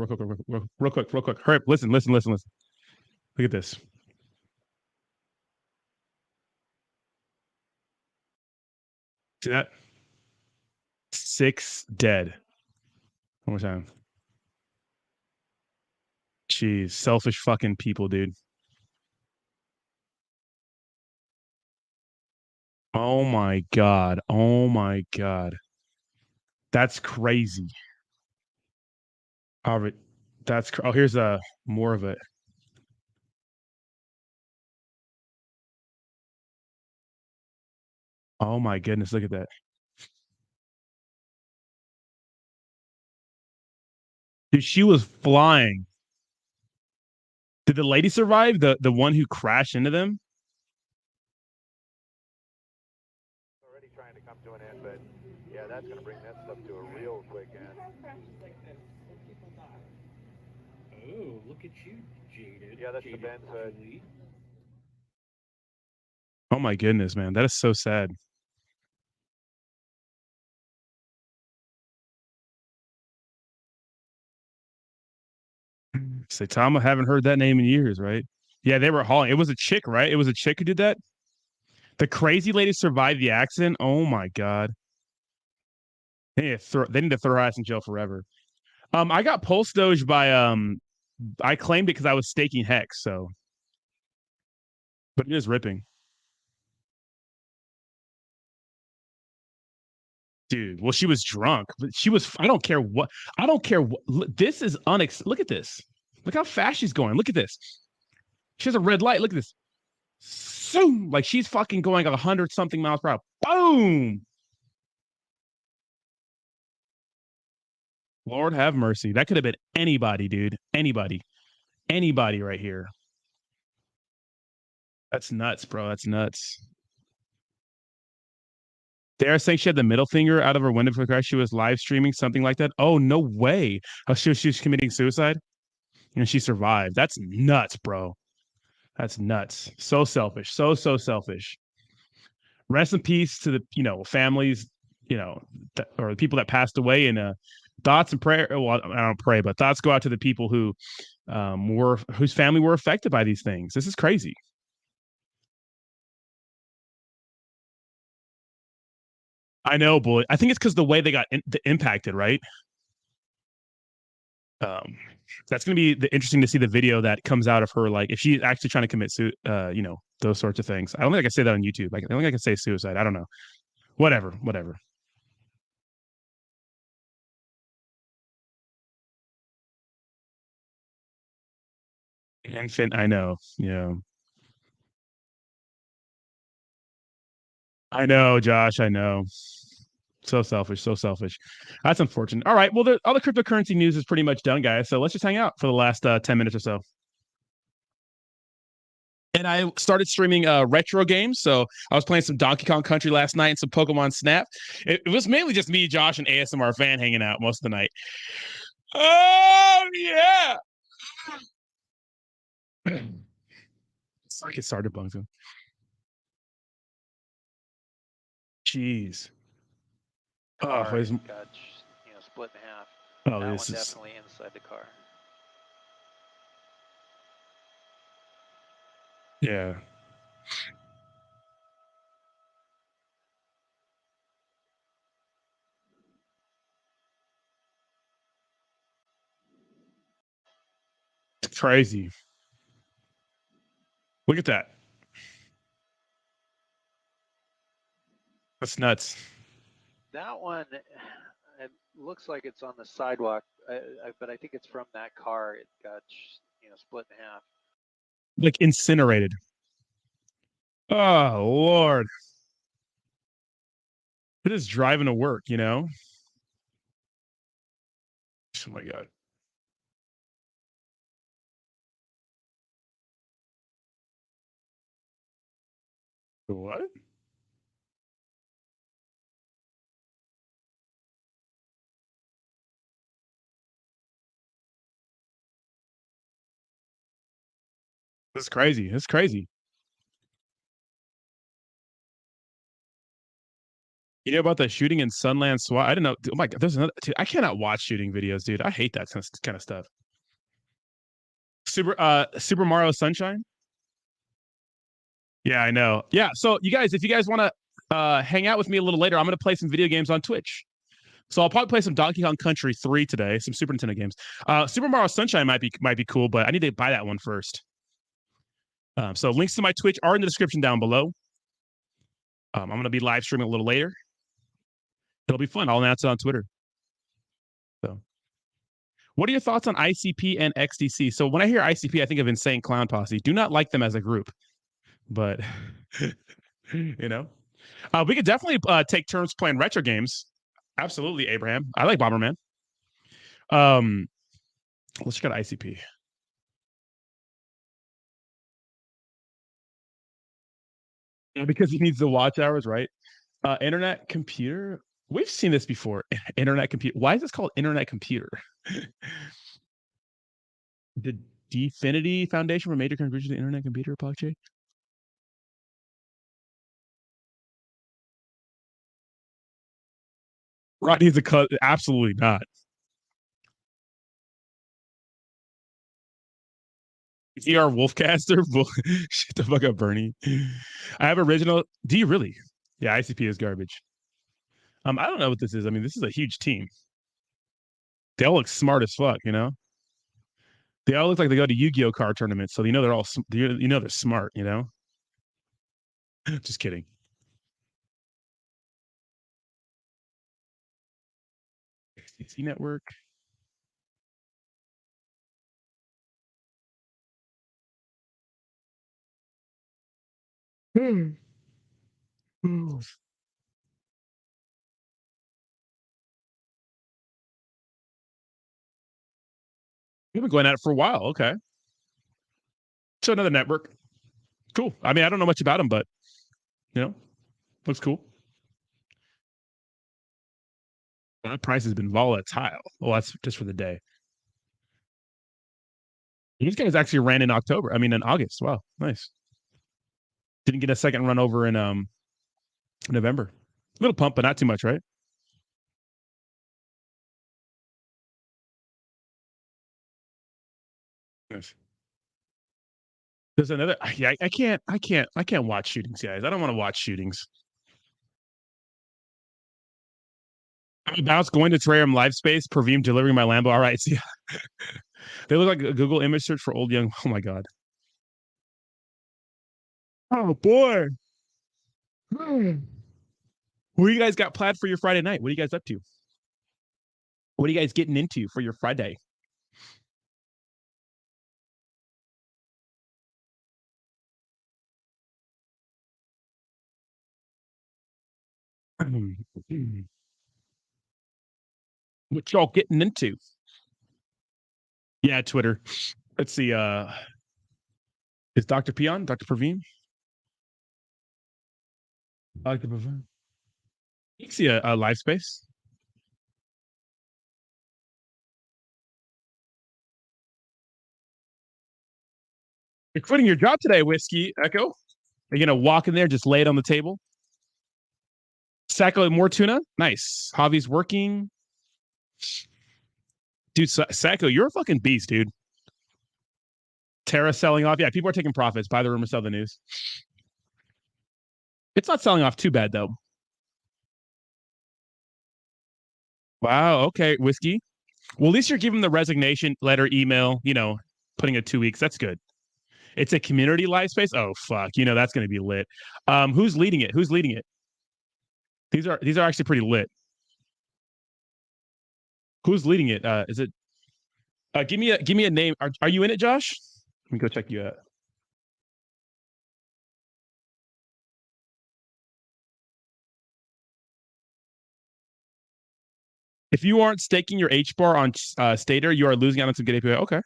Hurry up. Listen. Look at this. See that? 6 dead. One more time. Jeez. Selfish fucking people, dude. Oh my god. That's crazy. All right. Here's more of it. Oh my goodness, look at that. Dude, she was flying. Did the lady survive? The one who crashed into them? Already trying to come to an end, but yeah, that's going to bring that stuff to a real quick end. Oh, look at you, jaded. Yeah, that's the Ben's hood. Oh my goodness, man. That is so sad. Saitama, haven't heard that name in years, right? Yeah, they were hauling. It was a chick, right? It was a chick who did that. The crazy lady survived the accident. Oh my god. They need to throw her ass in jail forever. I got Pulse Doge by I claimed it because I was staking Hex, so but it is ripping. Dude, well, she was drunk. She was. I don't care what. This is Look at this. Look how fast she's going. Look at this. She has a red light. Look at this. So, like she's fucking going 100 something miles per hour. Boom. Lord have mercy. That could have been anybody, dude. Anybody right here. That's nuts, bro. That's nuts. They are saying she had the middle finger out of her window for the crash. She was live streaming something like that. Oh, no way. Oh, she was committing suicide and she survived. That's nuts, bro. That's nuts. So selfish. So selfish. Rest in peace to the, families, or the people that passed away, and thoughts and prayer. Well, I don't pray, but thoughts go out to the people whose family were affected by these things. This is crazy. I know, boy. I think it's because the way they got impacted, right? That's going to be interesting to see the video that comes out of her, like if she's actually trying to commit those sorts of things. I don't think I can say that on YouTube. I don't think I can say suicide. I don't know. Whatever. Infant, I know. Yeah. I know, Josh. I know. So selfish, so selfish. That's unfortunate. All right, well, all the cryptocurrency news is pretty much done, guys. So let's just hang out for the last 10 minutes or so. And I started streaming retro games. So I was playing some Donkey Kong Country last night and some Pokemon Snap. It was mainly just me, Josh, and ASMR fan hanging out most of the night. Oh, yeah. It's like it started bunking. Jeez. Oh, Car got split in half. Oh, that this one is definitely inside the car. yeah. It's crazy. Look at that. That's nuts. That one, it looks like it's on the sidewalk, but I think it's from that car. It got split in half. Like incinerated. Oh, Lord. It is driving to work, you know? Oh, my God. What? That's crazy. That's crazy. You know about the shooting in Sunland SWAT? I didn't know. Oh my God, there's another. Dude, I cannot watch shooting videos, dude. I hate that kind of stuff. Super Mario Sunshine. Yeah, I know. Yeah, so you guys, if you guys want to hang out with me a little later, I'm going to play some video games on Twitch. So I'll probably play some Donkey Kong Country 3 today, some Super Nintendo games. Super Mario Sunshine might be cool, but I need to buy that one first. So links to my Twitch are in the description down below. I'm going to be live streaming a little later. It'll be fun. I'll announce it on Twitter. So, what are your thoughts on ICP and XDC? So when I hear ICP, I think of Insane Clown Posse. Do not like them as a group, but you know, we could definitely take turns playing retro games. Absolutely, Abraham. I like Bomberman. Let's check out ICP. Yeah, because he needs the watch hours, right? Internet computer. We've seen this before. Internet computer. Why is this called internet computer? The Definity Foundation for Major Contributions to the Internet Computer blockchain. Rodney's a cut. Absolutely not. ER Wolfcaster. Shut the fuck up, Bernie. I have original. Do you really? Yeah, ICP is garbage. I don't know what this is. I mean, this is a huge team. They all look smart as fuck, you know? They all look like they go to Yu-Gi-Oh card tournaments, so you know they're all they're smart, you know? Just kidding. XTC network. We've been going at it for a while. Okay. So another network. Cool. I mean, I don't know much about them, but you know, looks cool. That price has been volatile. Well, that's just for the day. These guys actually ran in October. I mean, in August. Wow, nice. Didn't get a second run over in November. A little pump, but not too much, right? Yes. There's another. Yeah, I can't watch shootings, guys. I don't want to watch shootings. I'm about going to Terrarium Live Space. Perfume delivering my Lambo. All right, see, they look like a Google image search for old young. Oh my god. Oh boy. What do you guys got planned for your Friday night? What are you guys up to? What are you guys getting into for your Friday? What y'all getting into? Yeah, Twitter. Let's see. Is Dr. P on? Dr. Praveen? Dr. Praveen. You can see a live space. You're quitting your job today, Whiskey Echo. Are you gonna walk in there, just lay it on the table? Sacco, more tuna? Nice. Javi's working. Dude, Sacco, you're a fucking beast, dude. Terra selling off. Yeah, people are taking profits. Buy the rumor, sell the news. It's not selling off too bad, though. Wow, okay, Whiskey. Well, at least you're giving the resignation letter, email, putting it 2 weeks. That's good. It's a community live space. Oh, fuck. That's going to be lit. Who's leading it? Who's leading it? These are actually pretty lit. Who's leading it? Is it? Give me a name. Are you in it, Josh? Let me go check you out. If you aren't staking your H bar on Stater, you are losing out on some good API. Okay.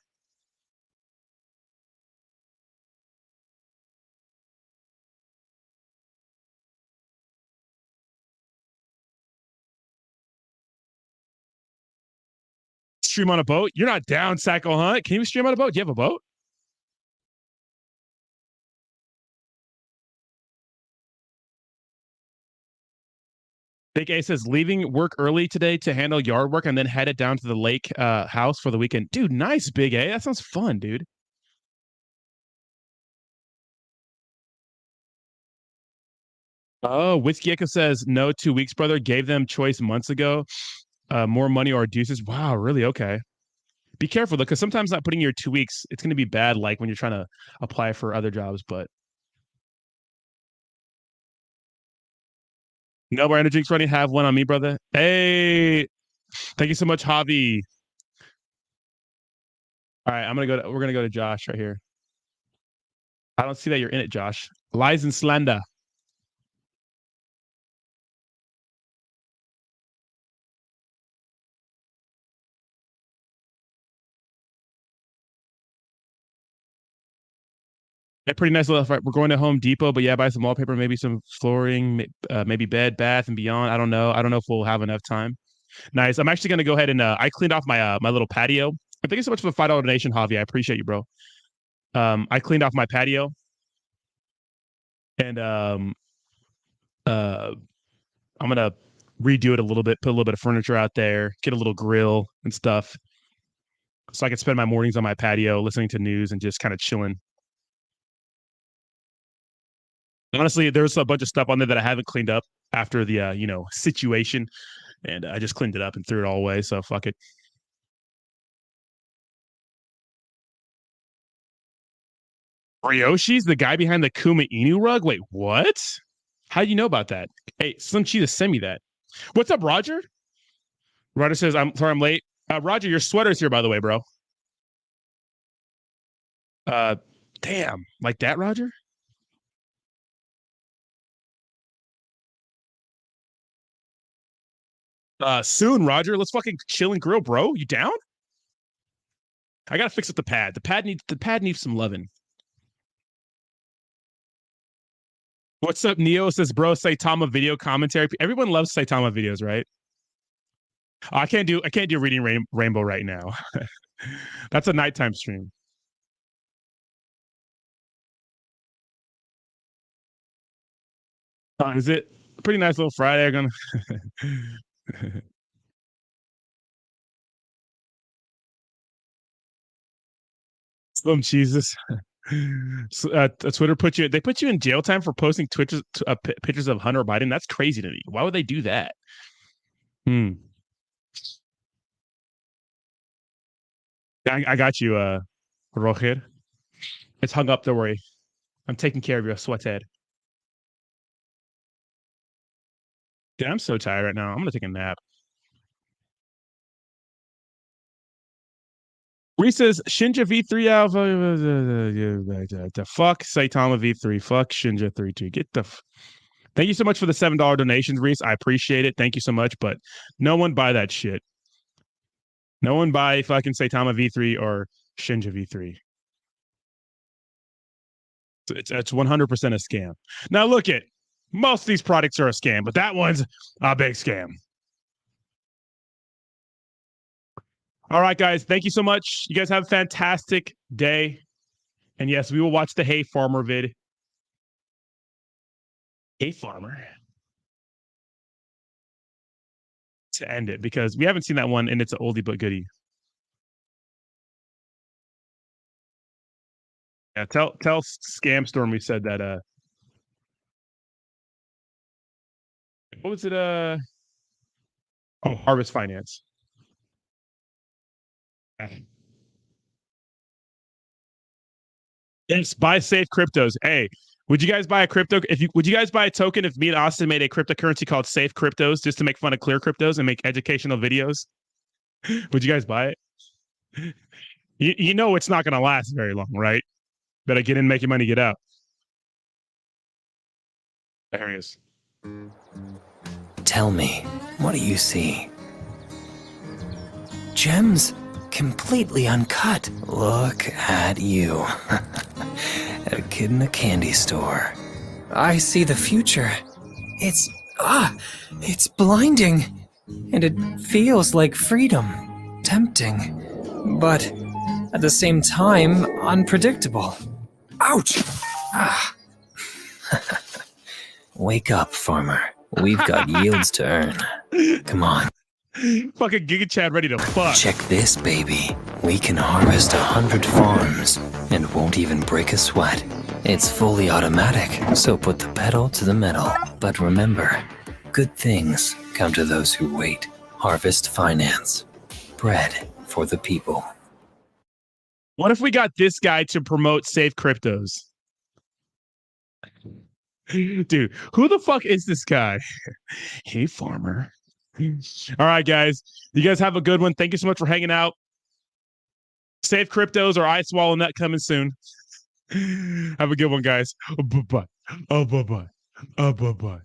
Stream on a boat? You're not down, Sacco Hunt. Can you stream on a boat? Do you have a boat? Big A says leaving work early today to handle yard work and then headed down to the lake house for the weekend. Dude, nice, Big A. That sounds fun, dude. Oh, Whiskey Echo says no 2 weeks, brother. Gave them choice months ago. More money or deuces. Wow, really? Okay. Be careful though, because sometimes not putting your 2 weeks, it's going to be bad. Like when you're trying to apply for other jobs, but. No more energy drinks running. Have one on me, brother. Hey, thank you so much, Javi. All right, we're gonna go to Josh right here. I don't see that you're in it, Josh. Lies and slander. Yeah, pretty nice little. We're going to Home Depot, but yeah, buy some wallpaper, maybe some flooring, maybe bed, bath, and beyond. I don't know if we'll have enough time. Nice. I'm actually gonna go ahead and I cleaned off my my little patio. Thank you so much for the $5 donation, Javi. I appreciate you, bro. I cleaned off my patio, and I'm gonna redo it a little bit, put a little bit of furniture out there, get a little grill and stuff, so I can spend my mornings on my patio listening to news and just kind of chilling. Honestly, there's a bunch of stuff on there that I haven't cleaned up after the situation, and I just cleaned it up and threw it all away. So fuck it. Ryoshi's the guy behind the Kuma Inu rug. Wait, what? How do you know about that? Hey, Slim Cheetah, send me that. What's up, Roger? Roger says, I'm sorry I'm late. Roger, your sweater's here, by the way, bro. Damn. Like that, Roger? Soon, Roger. Let's fucking chill and grill, bro. You down? I gotta fix up the pad. The pad needs some loving. What's up, Neo? Says, bro, Saitama video commentary. Everyone loves Saitama videos, right? I can't do reading Rainbow right now. That's a nighttime stream. Is it a pretty nice little Friday? I'm gonna Slim Jesus. Twitter they put you in jail time for posting pictures of Hunter Biden. That's crazy to me. Why would they do that? I got you, Roger. It's hung up. Don't worry. I'm taking care of your sweathead. Dude, I'm so tired right now. I'm gonna take a nap. Reese says Shinja V3 Alpha. The fuck Saitama V3. Fuck Shinja 3-2. Get the. Thank you so much for the $7 donations, Reese. I appreciate it. Thank you so much. But no one buy that shit. No one buy fucking Saitama V3 or Shinja V3. It's 100% a scam. Now look at most of these products are a scam, but that one's a big scam. All right, guys. Thank you so much. You guys have a fantastic day. And yes, we will watch the Hay Farmer vid. Hay Farmer. To end it, because we haven't seen that one and it's an oldie but goodie. Yeah, tell Scam Storm we said that what was it? Oh, Harvest Finance. Yes, buy safe cryptos. Hey, would you guys buy a crypto? Would you guys buy a token if me and Austin made a cryptocurrency called Safe Cryptos just to make fun of clear cryptos and make educational videos? Would you guys buy it? You know it's not going to last very long, right? Better get in, make your money, get out. There he is. Tell me, what do you see? Gems, completely uncut. Look at you. A kid in a candy store. I see the future. It's blinding. And it feels like freedom. Tempting. But at the same time, unpredictable. Ouch! Wake up, farmer. We've got yields to earn. Come on. Fucking Giga Chad ready to fuck. Check this, baby. We can harvest 100 farms and won't even break a sweat. It's fully automatic, so put the pedal to the metal. But remember, good things come to those who wait. Harvest Finance. Bread for the people. What if we got this guy to promote safe cryptos? Dude, who the fuck is this guy? Hey, farmer. All right, guys. You guys have a good one. Thank you so much for hanging out. Safe cryptos or I swallow nut coming soon. Have a good one, guys. Bye-bye. Bye-bye. Bye-bye.